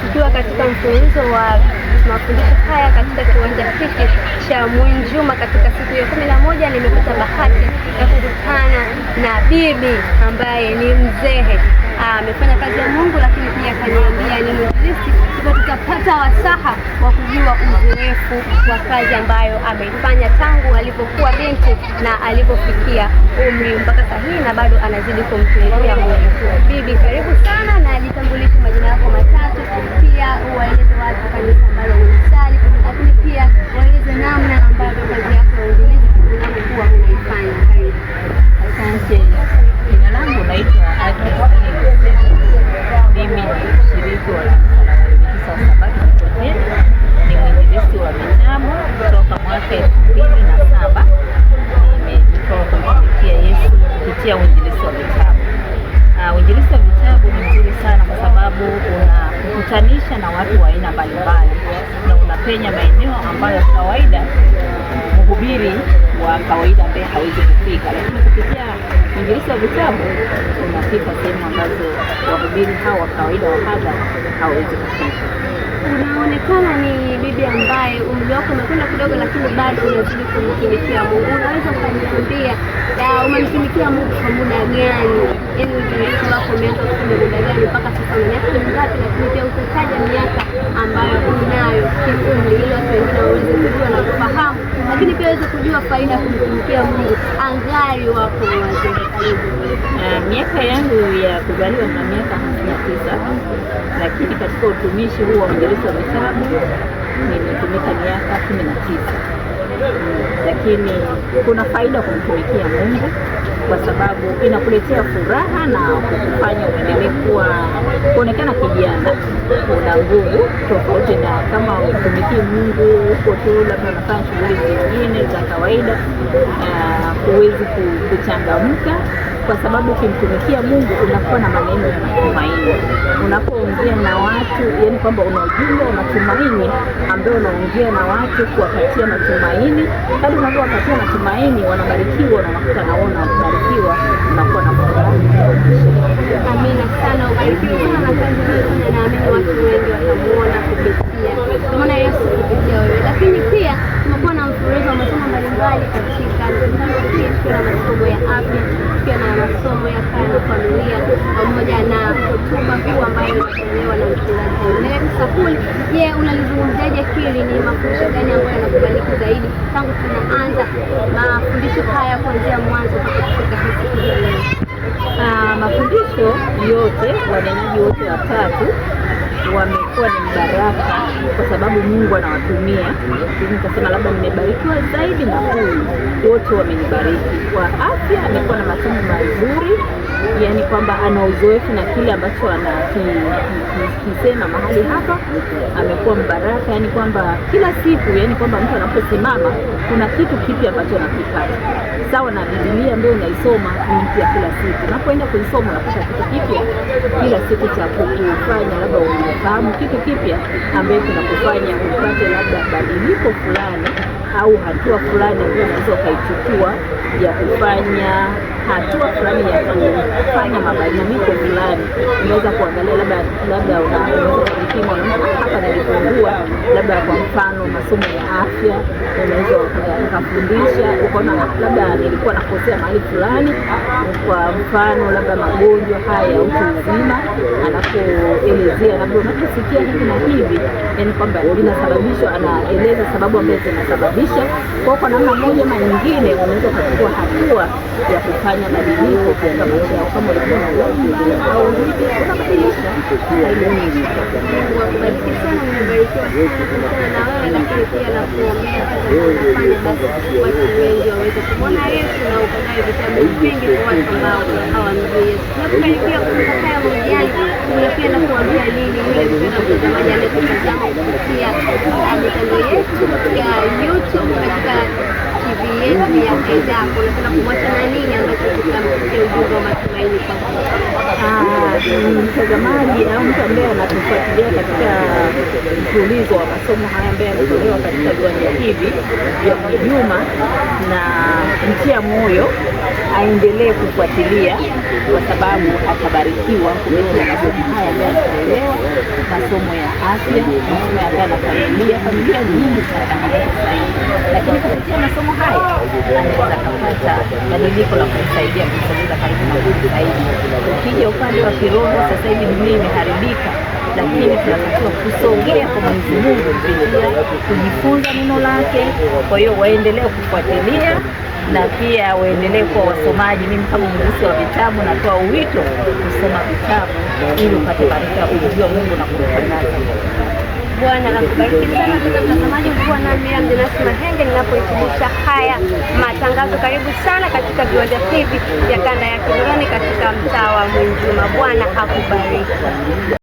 tukiwa katika mfululizo wa mafundisho haya katika kiwanja hiki cha Mwinjuma. Katika siku ya 11 nimepata bahati ya kukutana na bibi ambaye ni mzee, amefanya kazi ya Mungu, lakini pia kaniambia ni mwinjilisti. Tutapata wasaha wa kujua uzoefu wa kazi ambayo ameifanya tangu alipokuwa binti na alipofikia umri mpaka sahihi, na bado anazidi kumtumikia Mungu. Bibi, karibu sana, na jitambulishe majina yako matatu, pia uwaeleze watu kanisa ambalo unasali, lakini pia waeleze namna ambavyo kazi yako ya uinjilisti unapokuwa unaifanya. Karibu. Asante. Jina langu naitwa Agnes. Mimi ni mshiriki wa Sabato ni mwinjilisti wa vitabu kutoka mwaka 2007. Nimetoka kumtumikia Yesu kupitia uinjilisti wa vitabu. Uinjilisti wa vitabu ni mzuri sana kwa sababu unakutanisha na watu wa aina mbalimbali na unapenya maeneo ambayo kawaida mhubiri wa kawaida ambaye hawezi kufika, lakini kupitia uinjilisti wa vitabu unafika sehemu ambazo wahubiri hao wa kawaida wa hadha hawezi kufika. Unaonekana ni bibi ambaye umri wako umekwenda kidogo, lakini bado unazidi kumtumikia Mungu. Unaweza kuniambia umemtumikia Mungu kwa muda gani? Yaani utumishi wako umeanza kwa muda gani mpaka sasa, una miaka mingapi? Lakini pia utataja miaka ambayo unayo kiumri, ili watu wengine waweze kujua na kufahamu, lakini pia waweze kujua faida ya kumtumikia Mungu angali wako wazee. Miaka yangu ya kuzaliwa na miaka 59, lakini katika utumishi huu wa uinjilisti wa vitabu nimetumika miaka 19. Lakini kuna faida kumtumikia Mungu kwa sababu inakuletea furaha na kukufanya uendelee kuonekana kijana, una nguvu, tofauti na kama utumikii Mungu huko tu labda unafanya shughuli zingine za kawaida, huwezi kuchangamka, kwa sababu ukimtumikia Mungu unakuwa na maneno ya matumaini. Unapoongea na watu, yani kwamba una ujumbe wa matumaini ambao unaongea na watu kuwapatia matumaini. Hadi unapowapatia matumaini wanabarikiwa, na unakuta naona kubarikiwa, unakuwa na furaha. Amina sana, ubarikiwe sana na kazi hiyo, na naamini watu wengi watamuona kupitia, kwa maana Yesu kupitia wewe. Lakini pia tumekuwa na mfululizo wa masomo mbalimbali katika na masomo ya afya, pia na masomo ya kaya na familia, pamoja na hotuba kuu ambayo inatolewa na mchungaji Sakuli. Je, unalizungumziaje hili? Ni mafundisho gani ambayo yanakubaliki zaidi tangu tunaanza mafundisho haya kuanzia mwanzo mpaka kufika siku ya leo? Mafundisho yote, wanenaji wote watatu wamekuwa ni baraka kwa sababu Mungu anawatumia. Nikasema labda nimebarikiwa zaidi na huyu, wote wamenibariki. Kwa afya amekuwa na masomo mazuri, yani kwamba ana uzoefu na kile ambacho anakisema mahali hapa, amekuwa mbaraka, yani kwamba kila siku, yani kwamba mtu anaposimama kuna kitu kipya ambacho anakipata. Sawa na Biblia ambayo unaisoma mpya kila siku, unapoenda kuisoma unapata kitu kipya kila siku cha kufanya, labda unafahamu kitu kipya ambayo kinakufanya upate labda badiliko fulani au hatua fulani ambayo unaweza ukaichukua ya kufanya hatua fulani ya kufanya mabadiliko fulani. Unaweza kuangalia labda unaweza kujipima, hapa nilipungua labda kwa mfano masomo ya afya, unaweza ukafundisha ukaona labda nilikuwa nakosea mahali fulani, kwa mfano labda magonjwa haya ya utu uzima, anapoelezea labda unaposikia hivi na hivi, yani kwamba linasababishwa, anaeleza sababu ambazo zinasababisha. Kwa namna moja ama nyingine unaweza kuchukua hatua ya kufanya mabadiliko katika maisha yako, kama ulikuwa na ugonjwa au hivi unabadilisha. Wabariki sana, nimebarikiwa sana na wewe, lakini pia na kuombea kufanya basi watu wengi waweze kumwona Yesu na ukae vitabu vingi kwa watu ambao hawamjui Yesu. Tunapokaribia kutoka haya mahojiano, unapenda kuambia nini yule mpendwa mtazamaji anayetutazama kupitia mitandao yetu ya YouTube katika TV yetu ya Eda? Unapenda kumwacha na nini ambacho tutamfikia ujumbe wa matumaini kwa mtazamaji au mtu ambaye anatufuatilia katika mfululizo wa masomo haya ambayo yanatolewa katika viwanja hivi vya Mwinjuma, na mtia moyo aendelee kufuatilia kwa sababu atabarikiwa kupitia masomo haya ambayo yanatolewa, masomo ya afya, masomo ya afya na familia nyingi za changamoto zaidi, lakini kupitia masomo haya anaweza kupata badiliko la kumsaidia kusogeza karibu na Mungu zaidi. Ukija upande wa kiroho, sasa hivi dunia imeharibika, lakini tunatakiwa kusogea kwa Mwenyezi Mungu kupitia kujifunza neno lake. Kwa hiyo waendelee kufuatilia na pia waendelee kuwa wasomaji. Mimi kama mwandishi wa vitabu natoa wito kusoma vitabu ili upate baraka ya kujua Mungu na kumtangaza. Bwana akubariki sana mtazamaji. Mkuu na Miriam Denasi Mahenge ninapohitimisha haya matangazo. Karibu sana katika viwanja hivi vya kanda ya Kinondoni katika mtaa wa Mwinjuma. Bwana akubariki.